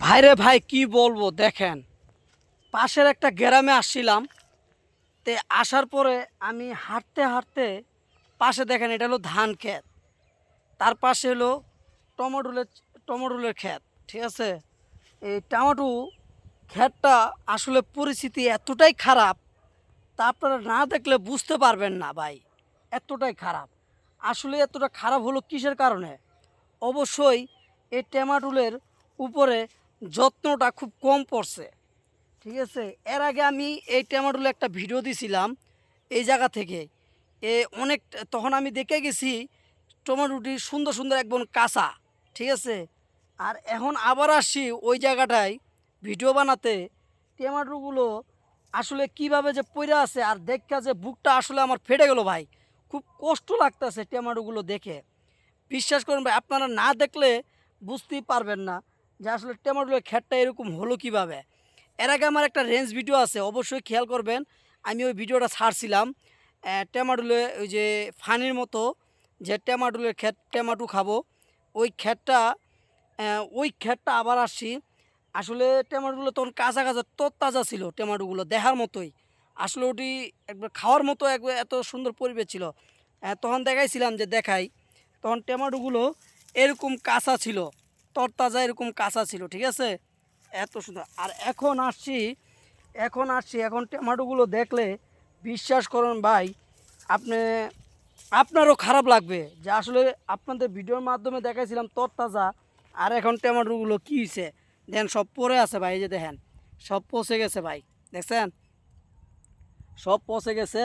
ভাইরে ভাই কি বলবো দেখেন, পাশের একটা গ্রামে আসছিলাম। তে আসার পরে আমি হাঁটতে হাঁটতে পাশে দেখেন এটা হলো ধান ক্ষেত, তার পাশে হলো টমেটোলের টমেটোলের ক্ষেত। ঠিক আছে, এই টমেটো ক্ষেতটা আসলে পরিস্থিতি এতটাই খারাপ, তা আপনারা না দেখলে বুঝতে পারবেন না ভাই। এতটাই খারাপ। আসলে এতটা খারাপ হলো কিসের কারণে? অবশ্যই এই টমেটোলের উপরে যত্নটা খুব কম পড়ছে। ঠিক আছে, এর আগে আমি এই টমেটোর একটা ভিডিও দিছিলাম এই জায়গা থেকে। এ অনেক, তখন আমি দেখে গেছি টমেটোটি সুন্দর সুন্দর একদম কাঁচা। ঠিক আছে, আর এখন আবার আসছি ওই জায়গাটায় ভিডিও বানাতে। টমেটোগুলো আসলে কিভাবে যে পড়ে আছে আর দেখা যে বুকটা আসলে আমার ফেটে গেল ভাই। খুব কষ্ট লাগতেছে টমেটোগুলো দেখে। বিশ্বাস করুন ভাই, আপনারা না দেখলে বুঝতেই পারবেন না যে আসলে টমেটোর ক্ষেতটা এরকম হলো কিভাবে। এর আগে আমার একটা রেঞ্জ ভিডিও আছে, অবশ্যই খেয়াল করবেন। আমি ওই ভিডিওটা ছাড়ছিলাম টমেটোলে, ওই যে ফানির মতো যে টমেটোলের ক্ষেত, টমেটো খাবো ওই ক্ষেতটা। ওই ক্ষেতটা আবার আসছি। আসলে টমেটোগুলো তখন কাঁচা কাঁচা তরতাজা ছিল, টমেটোগুলো দেখার মতোই। আসলে ওটি একবার খাওয়ার মতো একবার এত সুন্দর পরিবেশ ছিল। তখন দেখাইছিলাম যে দেখাই, তখন টমেটোগুলো এরকম কাঁচা ছিল, তরতাজা এরকম কাঁচা ছিল। ঠিক আছে, এত সুন্দর। আর এখন টমেটোগুলো দেখলে বিশ্বাস করুন ভাই, আপনি আপনারও খারাপ লাগবে যে আসলে আপনাদের ভিডিওর মাধ্যমে দেখাইছিলাম তরতাজা, আর এখন টমেটোগুলো কী হয়েছে দেখেন, সব পড়ে আছে ভাই। এই যে দেখেন, সব পচে গেছে ভাই। দেখছেন, সব পচে গেছে,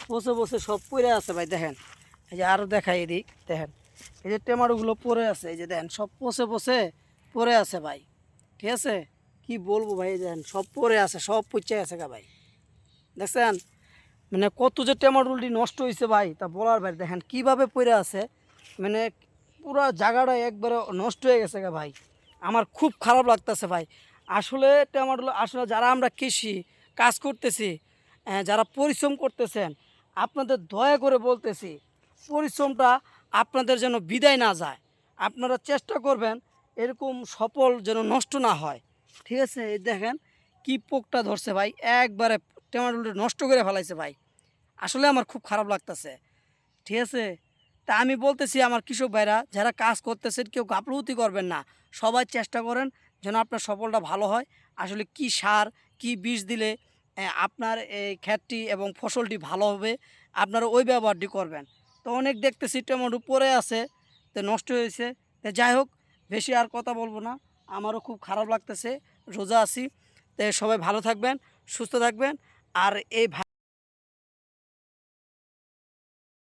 পচে পচে সব পড়ে আছে ভাই। দেখেন, এই যে আরও দেখাই এদিক দেখেন, এই যে টমেটোগুলো পড়ে আছে, এই যে দেখেন সব পচে পচে পড়ে আছে ভাই। ঠিক আছে, কি বলবো ভাই, দেখেন সব পড়ে আছে, সব পচে গেছে গা ভাই। দেখছেন, মানে কত যে টমেটোটি নষ্ট হয়েছে ভাই তা বলার ভাই। দেখেন কিভাবে পড়ে আছে, মানে পুরো জায়গাটা একবারে নষ্ট হয়ে গেছে গা ভাই। আমার খুব খারাপ লাগতেছে ভাই। আসলে টমেটো, আসলে যারা আমরা কৃষি কাজ করতেছি, যারা পরিশ্রম করতেছেন, আপনাদের দয়া করে বলতেছি, পরিশ্রমটা আপনাদের যেন বিদায় না যায়। আপনারা চেষ্টা করবেন এরকম সফল যেন নষ্ট না হয়। ঠিক আছে, এই দেখেন কি পোকটা ধরছে ভাই, একবারে টমেটোটা নষ্ট করে ফেলাইছে ভাই। আসলে আমার খুব খারাপ লাগতেছে। ঠিক আছে, তা আমি বলতেছি আমার কৃষক ভাইরা যারা কাজ করতেছেন, কেউ গাফলতি করবেন না। সবাই চেষ্টা করেন যেন আপনার সফলটা ভালো হয়। আসলে কি সার, কি বীজ দিলে আপনার এই ক্ষেতটি এবং ফসলটি ভালো হবে, আপনারা ওই ব্যবহারটি করবেন। তো অনেক দেখতেছি টমেটো পড়ে আছে, তো নষ্ট হয়েছে। তো যাই হোক, বেশি আর কথা বলবো না, আমারও খুব খারাপ লাগতেছে, রোজা আছি। তো সবাই ভালো থাকবেন, সুস্থ থাকবেন। আর এই